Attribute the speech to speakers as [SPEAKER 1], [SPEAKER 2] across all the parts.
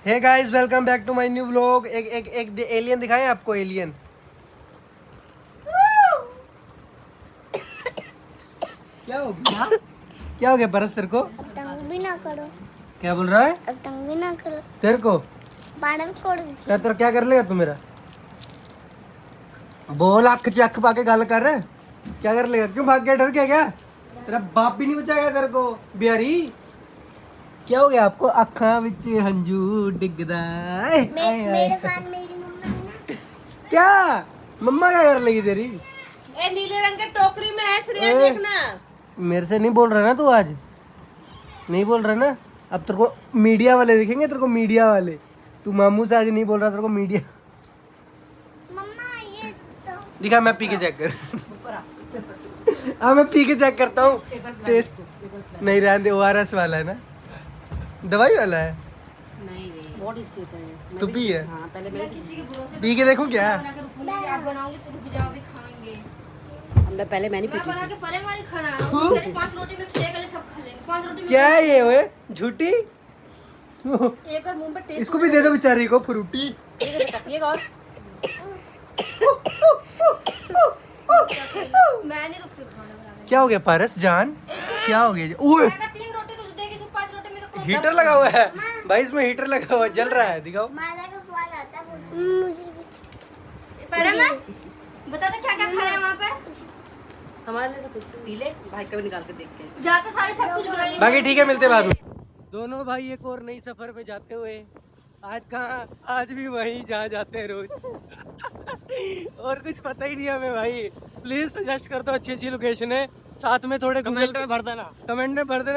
[SPEAKER 1] Hey guys, welcome back to my new vlog. एक alien दिखाएं आपको, एलियन। क्या हो गया? क्या हो गया परस तेरे को?
[SPEAKER 2] तंग भी ना करो।
[SPEAKER 1] क्या बोल रहा है?
[SPEAKER 2] तंग भी ना करो।
[SPEAKER 1] तेरे को
[SPEAKER 2] बाड़न कोड़
[SPEAKER 1] क्या तेरा क्या कर लेगा तू मेरा? बोल, अख चख पाके गल कर। क्या कर लेगा? क्यों भाग गया? डर गया क्या? तेरा बाप भी नहीं बचाएगा तेरे को बिहारी। क्या हो गया आपको? अखा विच हंजू डिगदा।
[SPEAKER 2] मेरे फैन मेरी मम्मा है ना।
[SPEAKER 1] क्या मम्मा क्या कर लेगी तेरी?
[SPEAKER 3] ए नीले रंग के टोकरी में है श्रेया, देखना।
[SPEAKER 1] मेरे से नहीं बोल रहा ना तू आज? नहीं बोल रहा ना? अब तेरे को मीडिया वाले दिखेंगे, तेरे को मीडिया वाले। तू मामू से आज नहीं बोल रहा, तेरे को मीडिया
[SPEAKER 2] मम्मा ये तो
[SPEAKER 1] दिखा। मैं पी के चेक कर। हाँ, मैं पी के चेक करता हूँ। टेस्ट नहीं रहने दे। ORS वाला है ना, दवाई वाला है।
[SPEAKER 3] नहीं नहीं बहुत स्टेट है।
[SPEAKER 1] तू पी है?
[SPEAKER 3] हाँ पहले मैं किसी के भरोसे
[SPEAKER 1] पी के देखूं क्या?
[SPEAKER 3] आप बनाओगे तो रुक जाओ, भी खाएंगे। मैं नहीं पीती। बना के परे वाली खाना है। 5 रोटी में शेक ले, सब खा लेंगे। 5 रोटी में
[SPEAKER 1] क्या है ये? ओए झूठी।
[SPEAKER 3] एक और मुंह पे टेस्ट।
[SPEAKER 1] इसको भी दे दो बेचारी को फ्रूटी।
[SPEAKER 3] ये और मैं नहीं रुकती खाना बनाने।
[SPEAKER 1] क्या हो गया पारस जान? क्या हो गया? ओए
[SPEAKER 3] 3 रोटी तुझे देगी, तू 5 रोटी में तो
[SPEAKER 1] हीटर लगा हुआ है भाई, इसमें हीटर लगा हुआ है, जल रहा है। दिखाओ।
[SPEAKER 2] माला का फल आता है। मुझे
[SPEAKER 3] पहले मैं बता दे क्या क्या खाया है वहाँ पे। हमारे लिए तो कुछ पी ले, भाई का भी निकाल के देख के जाते सारे सब कुछ बनाइए।
[SPEAKER 1] बाकी ठीक है, मिलते हैं बाद में। दोनों भाई एक और नई सफर पे जाते हुए आज कहाँ? आज भी वहीं जहाँ जाते हैं रोज। और कुछ पता ही नहीं हमें भाई। प्लीज सजेस्ट कर दो अच्छी अच्छी लोकेशन है। साथ में थोड़े कमेंट में भर देना,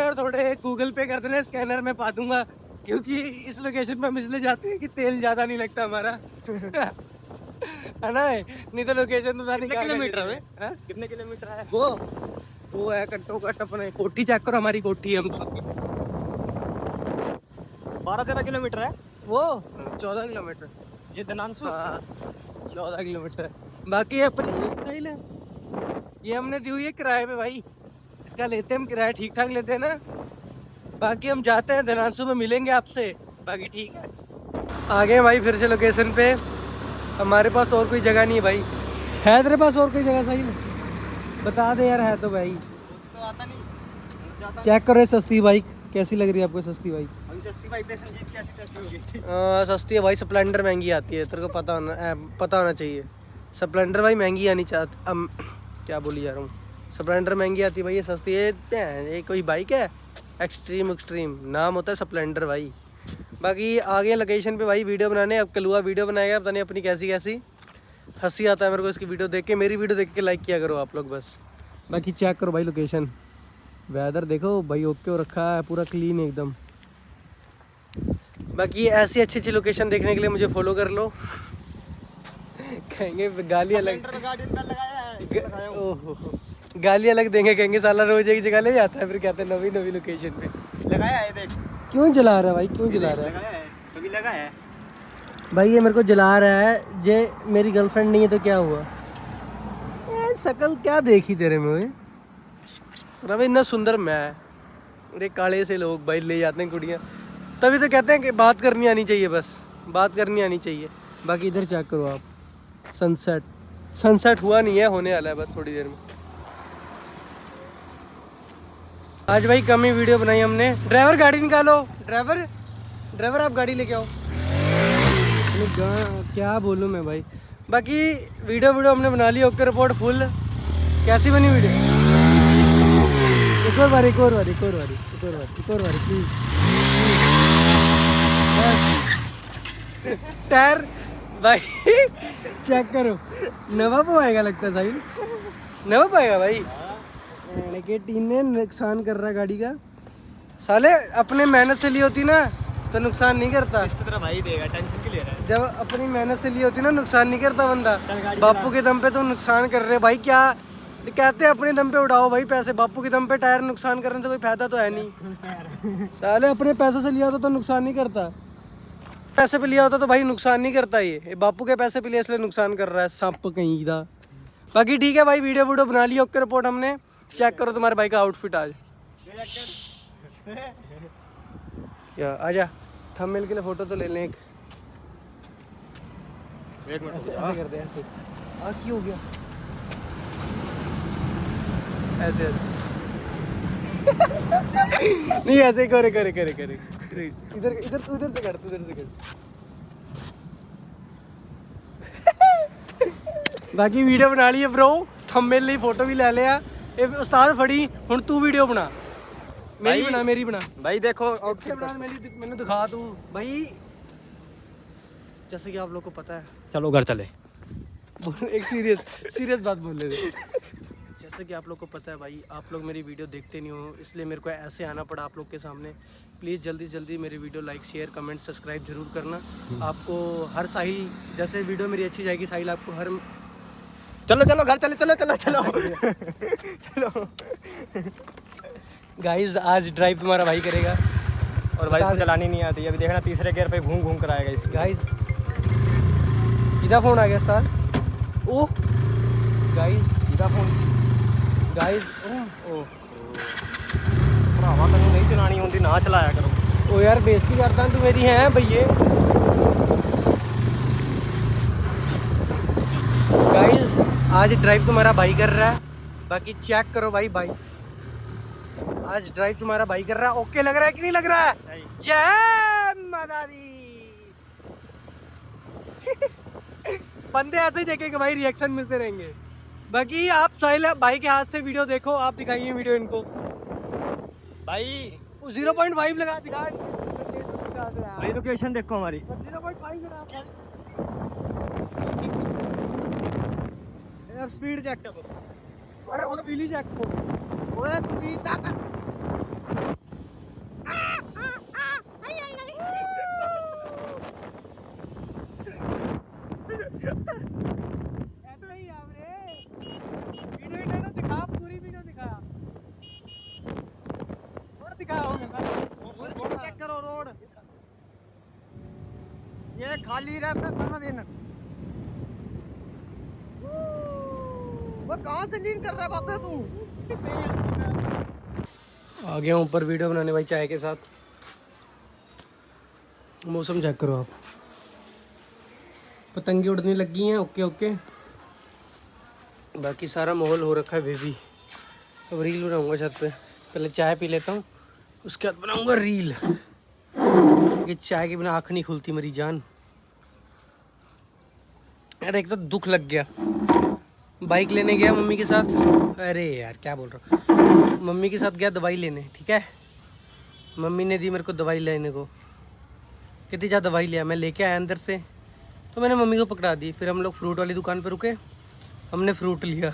[SPEAKER 1] और थोड़े गूगल पे कर देना, स्कैनर में पा दूंगा। क्योंकि इस लोकेशन पे हम इसलिए जाते हैं कि तेल ज्यादा नहीं लगता हमारा। है ना? नहीं तो लोकेशन तो कितने किलोमीटर है? कितने किलोमीटर है वो है कट्टो कट। अपने कोठी चेक करो, हमारी कोठी है। हम
[SPEAKER 4] 12-13 किलोमीटर है
[SPEAKER 1] वो 14 किलोमीटर।
[SPEAKER 4] ये दनांशु।
[SPEAKER 1] 14 किलोमीटर। बाकी ये अपनी एक है, ये हमने दी हुई है किराए पे भाई। इसका लेते हैं हम किराया, ठीक ठाक लेते हैं ना। बाकी हम जाते हैं दनांशु में, मिलेंगे आपसे। बाकी ठीक है। आ गए भाई फिर से लोकेशन पे। हमारे पास और कोई जगह नहीं है भाई। है तेरे पास और कोई जगह? सही बता दे यार, है तो भाई।
[SPEAKER 4] तो आता नहीं।
[SPEAKER 1] चेक करो सस्ती बाइक कैसी लग रही है आपको? सस्ती बाइक
[SPEAKER 4] अभी सस्ती बाइक पे संजीत कैसी हो गई थी।
[SPEAKER 1] सस्ती है भाई। स्प्लेंडर महंगी आती है, तेरे को पता होना चाहिए। स्प्लेंडर भाई महंगी आनी चाहती। क्या बोली जा रहा हूँ? स्प्लेंडर महंगी आती है भाई, ये सस्ती है। ये कोई बाइक है? एक्सट्रीम नाम होता है स्प्लेंडर भाई। बाकी आ गए लोकेशन पे भाई वीडियो बनाने। अब कलुआ वीडियो बनाएगा, पता नहीं अपनी कैसी हंसी आता है मेरे को इसकी वीडियो देख के। मेरी वीडियो देख के लाइक किया करो आप लोग बस। बाकी चेक करो भाई लोकेशन, वेदर देखो भाई, ओके हो रखा है पूरा, क्लीन एकदम। बाकी ऐसी अच्छी अच्छी लोकेशन देखने के लिए मुझे फॉलो कर लो। कहेंगे गाली अलग, ओहो गाली अलग देंगे, कहेंगे साला रोज एक जगह ले जाता है, फिर कहते हैं नवी लोकेशन पे
[SPEAKER 4] लगाया है, देख
[SPEAKER 1] क्यों जला रहा है भाई? क्यों जला रहा है
[SPEAKER 4] लगाया है, कभी लगा है
[SPEAKER 1] भाई? ये मेरे को जला रहा है। जे मेरी गर्लफ्रेंड नहीं है तो क्या हुआ? शकल क्या देखी तेरे में? रवि इतना सुंदर मैं, अरे काले से लोग भाई ले जाते हैं कुड़ियाँ, तभी तो कहते हैं कि बात करनी आनी चाहिए, बस बात करनी आनी चाहिए। बाकी इधर चेक करो आप, सनसेट हुआ नहीं है, होने वाला है बस थोड़ी देर में। आज भाई कम ही वीडियो बनाई हमने। ड्राइवर गाड़ी निकालो, ड्राइवर आप गाड़ी लेके आओ। क्या बोलूँ मैं भाई। बाकी वीडियो हमने बना ली, ओके रिपोर्ट फुल। कैसी बनी वीडियो? एक और बार प्लीज। टायर भाई चेक करो, नवा पाएगा लगता है साहिल, नवा पाएगा भाई। के टीन ने नुकसान कर रहा है गाड़ी का। साले अपने मेहनत से ली होती ना तो नुकसान नहीं करता।
[SPEAKER 4] इस तरह भाई देगा, टेंशन क्यों ले रहा है?
[SPEAKER 1] जब अपनी मेहनत से ली होती ना नुकसान नहीं करता बंदा। बापू के दम पे तुम नुकसान कर रहे भाई। क्या कहते हैं, अपने दम पे उड़ाओ भाई पैसे। बापू के दम पे टायर नुकसान करने से कोई फायदा तो है नहीं। साले अपने पैसे से लिया होता तो नुकसान नहीं करता। पैसे पे लिया होता तो भाई नुकसान नहीं करता। ये बापू के पैसे पे लिया इसलिए नुकसान कर रहा है, सांप कहीं का। बाकी ठीक है भाई, वीडियो बना ली, ओके रिपोर्ट हमने। चेक करो तुम्हारे भाई का आउटफिट आज। क्या आजा थंबनेल के लिए फोटो तो ले लें एक।
[SPEAKER 4] एक मिनट
[SPEAKER 1] ऐसे
[SPEAKER 4] रुको।
[SPEAKER 1] ऐसे कर दे ऐसे। की हो गया ऐसे ऐसे। नहीं ऐसे ही करे करे करे करे। इधर इधर तू इधर से कर, तू इधर से कर। बाकी वीडियो बना ली है ब्रो, थंबनेल ਲਈ फोटो भी ले लिया। ਇਹ ਉਸਤਾਦ ਫੜੀ ਹੁਣ ਤੂੰ ਵੀਡੀਓ ਬਣਾ, मेरी
[SPEAKER 4] भाई-
[SPEAKER 1] बना मेरी बना।
[SPEAKER 4] भाई देखो
[SPEAKER 1] अच्छे
[SPEAKER 4] आउटफिट
[SPEAKER 1] बना मैंने दिखा तू भाई। जैसे कि आप लोग को पता है,
[SPEAKER 4] चलो घर चले।
[SPEAKER 1] एक सीरियस बात बोल रहे थे। जैसे कि आप लोग को पता है भाई, आप लोग मेरी वीडियो देखते नहीं हो, इसलिए मेरे को ऐसे आना पड़ा आप लोग के सामने। प्लीज़ जल्दी से जल्दी मेरी video like share comment subscribe जरूर करना। आपको हर साहिल जैसे वीडियो मेरी अच्छी जाएगी, साहिल आपको हर
[SPEAKER 4] चलो चलो घर चले, चलो चलो चलो चलो।
[SPEAKER 1] गाइस आज ड्राइव तुम्हारा भाई करेगा।
[SPEAKER 4] और भाई इसको चलानी नहीं आती, अभी देखना तीसरे गियर पे घूम घूम कर आएगा इसलिए।
[SPEAKER 1] गाइस इधर फोन आ गया सर। ओ गाइस
[SPEAKER 4] सीधा फोन
[SPEAKER 1] गाइस ओ
[SPEAKER 4] भरावा तैਨੂੰ नहीं चलानी होती ना चलाया करो।
[SPEAKER 1] ओ यार बेइज्जती करता तू मेरी है भैये। गाइस आज ड्राइव तुम्हारा भाई कर रहा है, बाकी चेक करो भाई भाई। आज ड्राइव तुम्हारा भाई कर रहा है, ओके लग रहा है कि नहीं लग रहा है? जय माता दी। बंदे ऐसे ही देखेंगे भाई, रिएक्शन मिलते रहेंगे। बाकी आप साहिल भाई के हाथ से वीडियो देखो, आप दिखाइए वीडियो इनको।
[SPEAKER 4] भाई
[SPEAKER 1] 0.5 लगा दिखा।
[SPEAKER 4] भाई लोकेशन देखो हमारी।
[SPEAKER 1] 0.5 लगा यार, स्पीड चेक करो। अरे वो व्हीली चेक करो। ओए तुझी ताकत। ऐसे नहीं हमरे वीडियो इन्होंने दिखा, पूरी वीडियो दिखा और दिखा।
[SPEAKER 4] रोड चेक करो रोड, ये खाली रहता है सारा दिन। वो कहाँ से लीन कर रहा है बाबा तू?
[SPEAKER 1] आ गया हूँ ऊपर वीडियो बनाने भाई चाय के साथ। मौसम चेक करो आप, पतंगे उड़ने लगी हैं। ओके ओके, बाकी सारा माहौल हो रखा है बेबी। अब रील बनाऊंगा छत पे, पहले चाय पी लेता हूँ, उसके बाद बनाऊंगा रील। ये चाय के बिना आँख नहीं खुलती मेरी जान। यार एक तो दुख लग गया, बाइक लेने गया मम्मी के साथ। अरे यार क्या बोल रहा हूँ, मम्मी के साथ गया दवाई लेने, ठीक है। मम्मी ने दी मेरे को दवाई लेने को, कितनी ज़्यादा दवाई लिया। मैं लेके आया अंदर से, तो मैंने मम्मी को पकड़ा दी। फिर हम लोग फ्रूट वाली दुकान पर रुके, हमने फ्रूट लिया।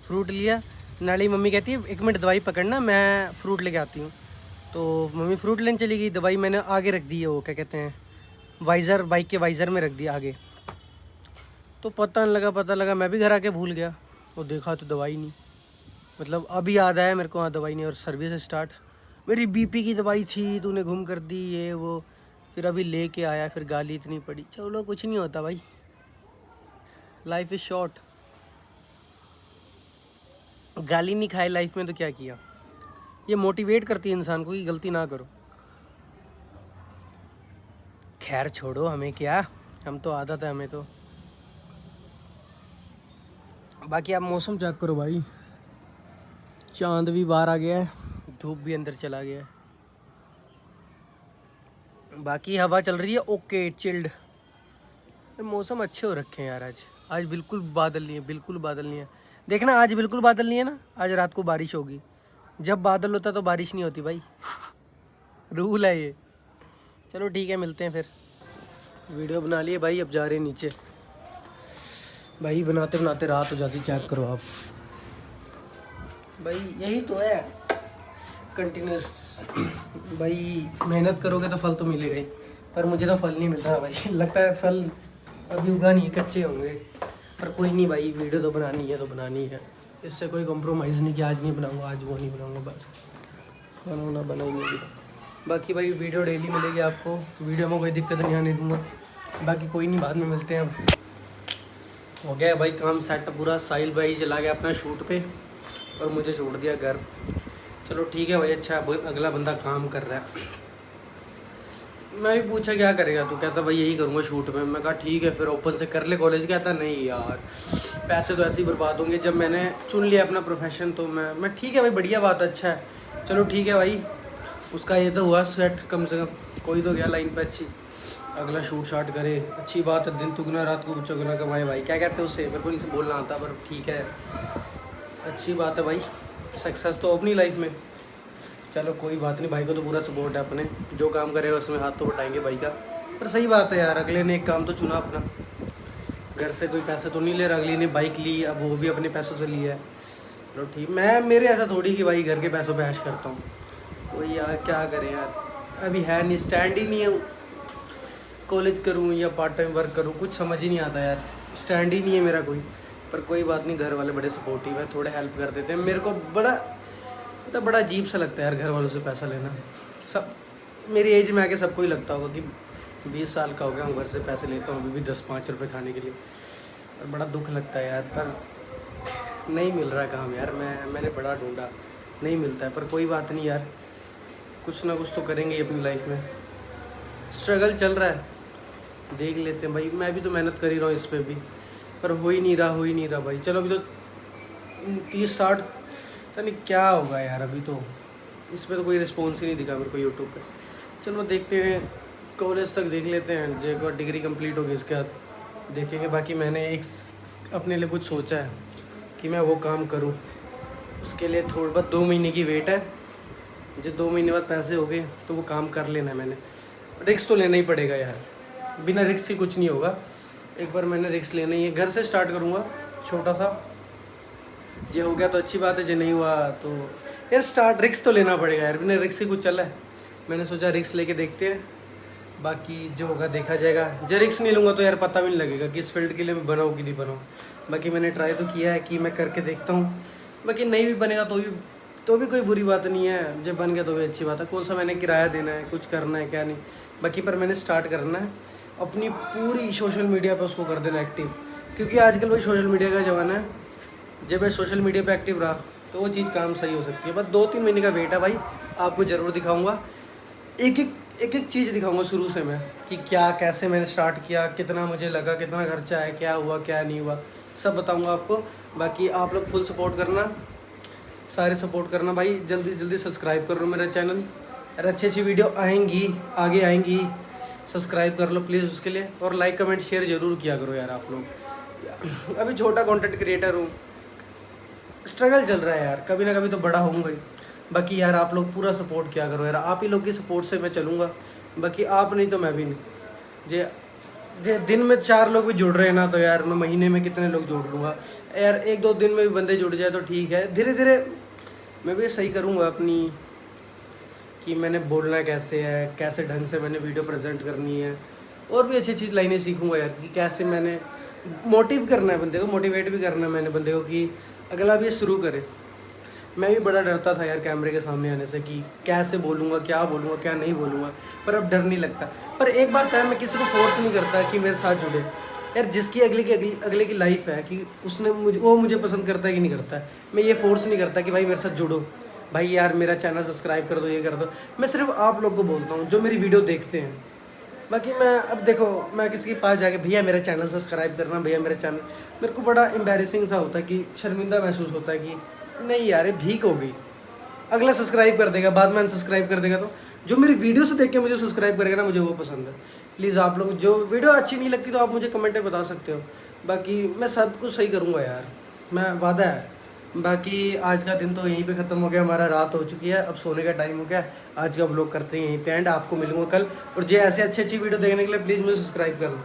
[SPEAKER 1] फ्रूट लिया, नाली मम्मी कहती है 1 मिनट दवाई पकड़ना, मैं फ्रूट लेके आती हूँ। तो मम्मी फ्रूट लेने चली गई, दवाई मैंने आगे रख दी है, वो क्या कहते हैं वाइज़र, बाइक के वाइज़र में रख दिया आगे। तो पता लगा मैं भी घर आके भूल गया। वो देखा तो दवाई नहीं, मतलब अभी याद आया मेरे को, हाँ दवाई नहीं। और सर्विस स्टार्ट, मेरी बीपी की दवाई थी, तूने घूम कर दी ये वो। फिर अभी लेके आया, फिर गाली इतनी पड़ी। चलो कुछ नहीं होता भाई, लाइफ इज़ शॉर्ट। गाली नहीं खाए लाइफ में तो क्या किया। ये मोटिवेट करती है इंसान को कि गलती ना करो। खैर छोड़ो, हमें क्या, हम तो आदत है हमें तो। बाकी आप मौसम चेक करो भाई, चांद भी बाहर आ गया है, धूप भी अंदर चला गया है। बाकी हवा चल रही है ओके चिल्ड। मौसम अच्छे हो रखे हैं यार। आज बिल्कुल बादल नहीं है, बिल्कुल बादल नहीं है। देखना आज बिल्कुल बादल नहीं है ना, आज रात को बारिश होगी। जब बादल होता तो बारिश नहीं होती भाई। रूल है ये। चलो ठीक है, मिलते हैं फिर। वीडियो बना लिए भाई, अब जा रहे हैं नीचे। भाई बनाते बनाते रात हो जाती, चेक करो आप भाई। यही तो है कंटिन्यूस भाई, मेहनत करोगे तो फल तो मिलेगा ही। पर मुझे तो फल नहीं मिल रहा भाई। लगता है फल अभी उगा नहीं, कच्चे होंगे। पर कोई नहीं भाई, वीडियो तो बनानी है तो बनानी है, इससे कोई कॉम्प्रोमाइज़ नहीं कि आज नहीं बनाऊंगा, आज वो नहीं बनाऊंगा, बस बनाना बनाएंगे। बाकी भाई वीडियो डेली मिलेगी आपको, वीडियो में कोई दिक्कत नहीं आने दूंगा। बाकी कोई नहीं, बाद में मिलते हैं। अब हो गया भाई काम सेट पूरा। साहिल भाई चला गया अपना शूट पे और मुझे छोड़ दिया घर। चलो ठीक है भाई, अच्छा अगला बंदा काम कर रहा है। मैं भी पूछा क्या करेगा तू, कहता भाई यही करूँगा शूट में। मैं कहा ठीक है फिर ओपन से कर ले कॉलेज। कहता नहीं यार पैसे तो ऐसे ही बर्बाद होंगे। जब मैंने चुन लिया अपना प्रोफेशन तो मैं ठीक है भाई, बढ़िया बात, अच्छा है, चलो ठीक है भाई। उसका ये तो हुआ सेट, कम से कम कोई तो गया लाइन पे अच्छी, अगला शूट शाट करे, अच्छी बात है। दिन दुगना रात को चौगुना कमाए भाई, क्या कहते हैं उससे, मेरे को नहीं से बोलना आता पर ठीक है, अच्छी बात है भाई। सक्सेस तो अपनी लाइफ में, चलो कोई बात नहीं। भाई को तो पूरा सपोर्ट है अपने, जो काम करेगा उसमें हाथ तो बटाएंगे भाई का। पर सही बात है यार, अगले ने एक काम तो चुना अपना, घर से कोई पैसे तो नहीं ले रहा, अगली ने बाइक ली, अब वो भी अपने पैसों से लिया है। चलो ठीक, मैं मेरे ऐसा थोड़ी कि भाई घर के पैसों पे ऐश करता हूँ। कोई यार क्या करें यार, अभी है नहीं, स्टैंड ही नहीं है। कॉलेज करूँ या पार्ट टाइम वर्क करूँ कुछ समझ ही नहीं आता यार, स्टैंड ही नहीं है मेरा कोई। पर कोई बात नहीं, घर वाले बड़े सपोर्टिव है, थोड़े हेल्प कर देते हैं मेरे को। बड़ा अजीब सा लगता है यार घर वालों से पैसा लेना। सब मेरी एज में आके सबको ही लगता होगा कि 20 साल का हो गया हूँ, घर से पैसे लेता हूँ अभी भी 10-5 रुपये खाने के लिए। और बड़ा दुख लगता है यार, पर नहीं मिल रहा काम यार। मैंने बड़ा ढूंढा, नहीं मिलता है। पर कोई बात नहीं यार, कुछ ना कुछ तो करेंगे ही अपनी लाइफ में। स्ट्रगल चल रहा है, देख लेते हैं भाई। मैं भी तो मेहनत कर ही रहा हूँ इस पर भी, पर हो ही नहीं रहा भाई। चलो अभी तो 30-60 पता नहीं क्या होगा यार। अभी तो इस पर तो कोई रिस्पॉन्स ही नहीं दिखा मेरे को यूट्यूब पे। चलो देखते हैं, कॉलेज तक देख लेते हैं, जो एक बार डिग्री कंप्लीट होगी उसके बाद देखेंगे। बाकी मैंने एक अपने लिए कुछ सोचा है कि मैं वो काम करूं, उसके लिए थोड़ा बहुत 2 महीने की वेट है। जो 2 महीने बाद पैसे हो गए तो वो काम कर लेना है मैंने। रिस्क तो लेना ही पड़ेगा यार, बिना रिस्क के कुछ नहीं होगा। एक बार मैंने रिस्क लेना ही है, घर से स्टार्ट करूँगा छोटा सा। जो हो गया तो अच्छी बात है, जो नहीं हुआ तो यार स्टार्ट रिस्क तो लेना पड़ेगा यार, बिना रिस्क से कुछ चला है। मैंने सोचा रिस्क लेके देखते हैं, बाकी जो होगा देखा जाएगा। जो रिस्क नहीं लूँगा तो यार पता भी नहीं लगेगा कि इस फील्ड के लिए मैं बनाऊँ कि नहीं बनाऊँ। बाकी मैंने ट्राई तो किया है कि मैं करके देखता हूँ, बाकी नहीं भी बनेगा तो भी कोई बुरी बात नहीं है। जब बन गया तो भी अच्छी बात है। कौन सा मैंने किराया देना है, कुछ करना है क्या नहीं। बाकी पर मैंने स्टार्ट करना है, अपनी पूरी सोशल मीडिया पे उसको कर देना एक्टिव, क्योंकि आजकल भाई सोशल मीडिया का ज़माना है। जब मैं सोशल मीडिया पे एक्टिव रहा तो वो चीज़ काम सही हो सकती है। बस 2-3 महीने का वेट है भाई, आपको ज़रूर दिखाऊंगा। एक चीज़ दिखाऊंगा शुरू से मैं, कि क्या कैसे मैंने स्टार्ट किया, कितना मुझे लगा, कितना खर्चा है, क्या हुआ क्या नहीं हुआ, सब बताऊंगा आपको। बाकी आप लोग फुल सपोर्ट करना, सारे सपोर्ट करना भाई। जल्दी से जल्दी सब्सक्राइब कर लो मेरा चैनल, और अच्छी वीडियो आएंगी, आगे आएंगी। सब्सक्राइब कर लो प्लीज़ उसके लिए, और लाइक कमेंट शेयर ज़रूर किया करो यार आप लोग। अभी छोटा कंटेंट क्रिएटर हूँ, स्ट्रगल चल रहा है यार, कभी ना कभी तो बड़ा होऊंगा ही। बाकी यार आप लोग पूरा सपोर्ट किया करो यार, आप ही लोग की सपोर्ट से मैं चलूँगा। बाकी आप नहीं तो मैं भी नहीं। जे दिन में 4 लोग भी जुड़ रहे हैं ना, तो यार मैं महीने में कितने लोग जोड़ लूँगा यार। 1-2 दिन में भी बंदे जुड़ जाए तो ठीक है। धीरे धीरे मैं भी सही करूँगा अपनी, कि मैंने बोलना कैसे है, कैसे ढंग से मैंने वीडियो प्रेजेंट करनी है, और भी अच्छी अच्छी लाइनें सीखूँगा यार, कि कैसे मैंने मोटिव करना है बंदे को, मोटिवेट भी करना है मैंने बंदे को कि अगला भी शुरू करे। मैं भी बड़ा डरता था यार कैमरे के सामने आने से, कि कैसे बोलूँगा, क्या नहीं बोलूँगा, पर अब डर नहीं लगता। पर एक बात है, मैं किसी को फोर्स नहीं करता कि मेरे साथ जुड़े यार। जिसकी अगले की लाइफ है, कि उसने मुझे पसंद करता है कि नहीं करता है, मैं ये फोर्स नहीं करता कि भाई मेरे साथ जुड़ो, भाई यार मेरा चैनल सब्सक्राइब कर दो, ये कर दो। मैं सिर्फ आप लोग को बोलता हूँ जो मेरी वीडियो देखते हैं। बाकी मैं अब देखो, मैं किसी के पास जाके भैया मेरा चैनल सब्सक्राइब करना, भैया मेरा चैनल, मेरे को बड़ा एम्बैरेसिंग सा होता है, कि शर्मिंदा महसूस होता है कि नहीं यार ये भीख हो गई। अगला सब्सक्राइब कर देगा, बाद में अनसब्सक्राइब कर देगा। तो जो मेरी वीडियो से देख के मुझे सब्सक्राइब करेगा ना, मुझे वो पसंद है। प्लीज़ आप लोग, जो वीडियो अच्छी नहीं लगती तो आप मुझे कमेंट में बता सकते हो। बाकी मैं सब कुछ सही करूँगा यार, मैं वादा है। बाकी आज का दिन तो यहीं पे ख़त्म हो गया हमारा, रात हो चुकी है, अब सोने का टाइम हो गया। आज का व्लॉग करते हैं यहीं पे एंड, आपको मिलूंगा कल। और जो ऐसे अच्छी वीडियो देखने के लिए प्लीज़ मुझे सब्सक्राइब कर लो।